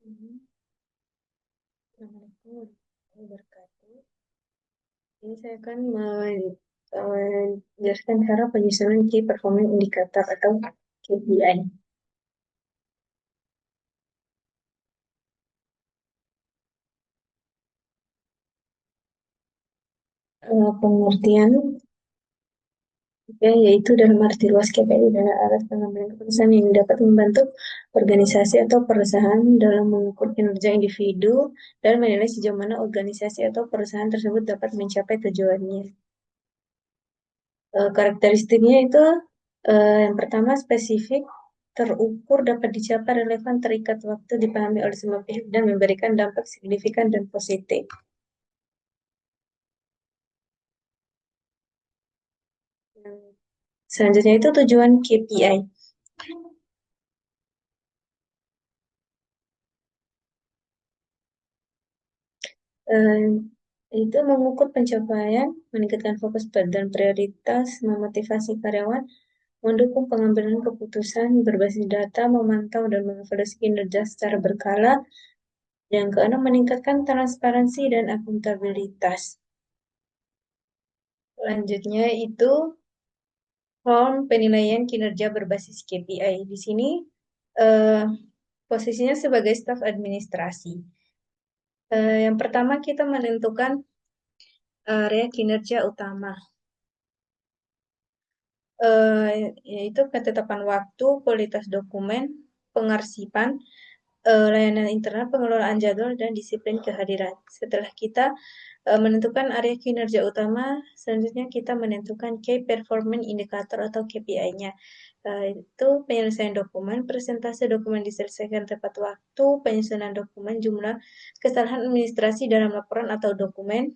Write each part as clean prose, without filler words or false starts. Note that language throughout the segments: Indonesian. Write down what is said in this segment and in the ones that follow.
Assalamualaikum warahmatullahi wabarakatuh. Ini saya akan menjelaskan cara penyusunan Key Performance Indicator atau KPI. Pengertian ya, yaitu dalam arti luas KPI adalah alat pengambilan keputusan yang dapat membantu organisasi atau perusahaan dalam mengukur kinerja individu dan menilai sejauh mana organisasi atau perusahaan tersebut dapat mencapai tujuannya. Karakteristiknya itu yang pertama spesifik, terukur, dapat dicapai, relevan, terikat waktu, dipahami oleh semua pihak, dan memberikan dampak signifikan dan positif. Selanjutnya itu tujuan KPI. Eh, itu mengukur pencapaian, meningkatkan fokus dan prioritas, memotivasi karyawan, mendukung pengambilan keputusan berbasis data, memantau dan mengevaluasi kinerja secara berkala. Yang keenam, meningkatkan transparansi dan akuntabilitas. Selanjutnya itu form penilaian kinerja berbasis KPI. Di sini eh, posisinya sebagai staf administrasi. Yang pertama kita menentukan area kinerja utama, yaitu ketetapan waktu, kualitas dokumen, pengarsipan, layanan internal, pengelolaan jadwal, dan disiplin kehadiran. Setelah kita menentukan area kinerja utama, selanjutnya kita menentukan Key Performance Indicator atau KPI-nya. Itu penyelesaian dokumen, presentase dokumen diselesaikan tepat waktu, penyusunan dokumen, jumlah kesalahan administrasi dalam laporan atau dokumen,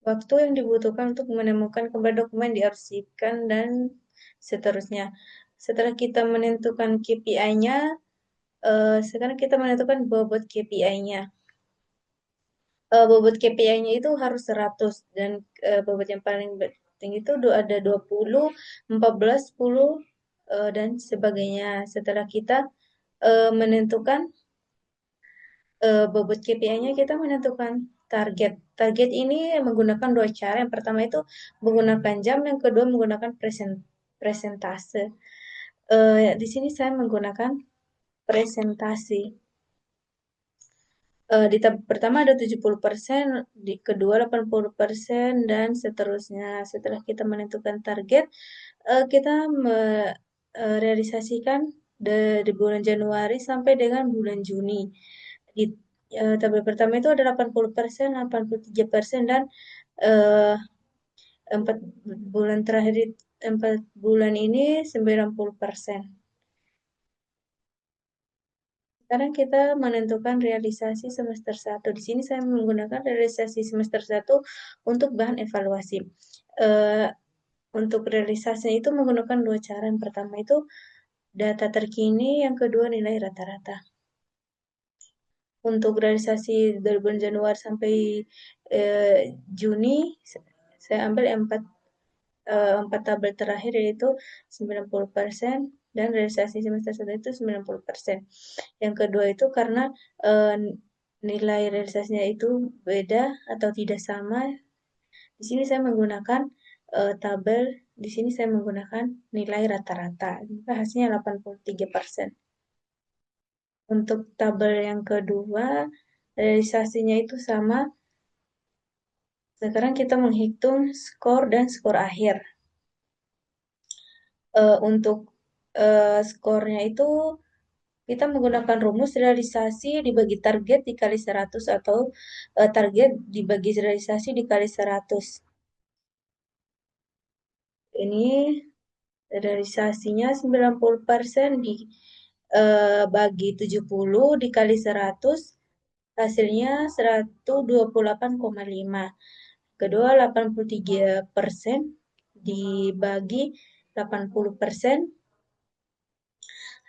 waktu yang dibutuhkan untuk menemukan kembali dokumen diarsipkan, dan seterusnya. Setelah kita menentukan KPI-nya, sekarang kita menentukan bobot KPI-nya. Bobot KPI-nya itu harus 100 dan bobot yang paling penting itu ada 20, 14, 10 dan sebagainya. Setelah kita menentukan bobot KPI-nya, kita menentukan target. Target ini menggunakan dua cara. Yang pertama itu menggunakan jam, yang kedua menggunakan presentase. Di sini saya menggunakan presentasi. Di tab pertama ada 70%, di kedua 80%, dan seterusnya. Setelah kita menentukan target, kita merealisasikan dari bulan Januari sampai dengan bulan Juni. Di tabel pertama itu ada 80%, 83%, dan eh, 4 bulan ini 90%. Sekarang kita menentukan realisasi semester 1. Di sini saya menggunakan realisasi semester 1 untuk bahan evaluasi. Eh, untuk realisasi itu menggunakan dua cara. Yang pertama itu data terkini, yang kedua nilai rata-rata. Untuk realisasi dari bulan Januari sampai Juni, saya ambil empat tabel terakhir, yaitu 90% dan realisasi semester 1 itu 90%. Yang kedua itu karena eh, nilai realisasinya itu beda atau tidak sama. Di sini saya menggunakan tabel, di sini saya menggunakan nilai rata-rata. Maka hasilnya 83%. Untuk tabel yang kedua, realisasinya itu sama. Sekarang kita menghitung skor dan skor akhir. Untuk skornya itu kita menggunakan rumus realisasi dibagi target dikali 100 atau target dibagi realisasi dikali 100. Ini realisasinya 90% bagi 70 dikali 100, hasilnya 128,5. Kedua 83% dibagi 80%,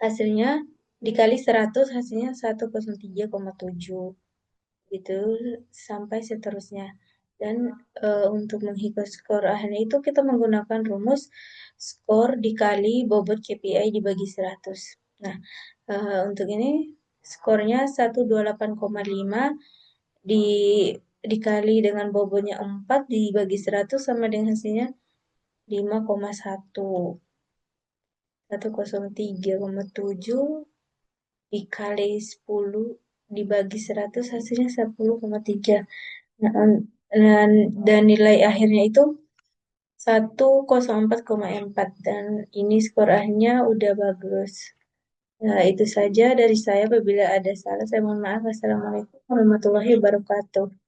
hasilnya dikali 100, hasilnya 103,7 gitu sampai seterusnya. Dan untuk menghitung skor akhirnya itu kita menggunakan rumus skor dikali bobot KPI dibagi 100. Nah, untuk ini skornya 128,5 di dikali dengan bobotnya 4 dibagi 100 sama dengan hasilnya 5,1. 103,7 dikali 10 dibagi 100 hasilnya 10,3. Nah, dan nilai akhirnya itu 104,4 dan ini skor akhirnya udah bagus. Nah, itu saja dari saya. Apabila ada salah, saya mohon maaf. Wassalamualaikum warahmatullahi wabarakatuh.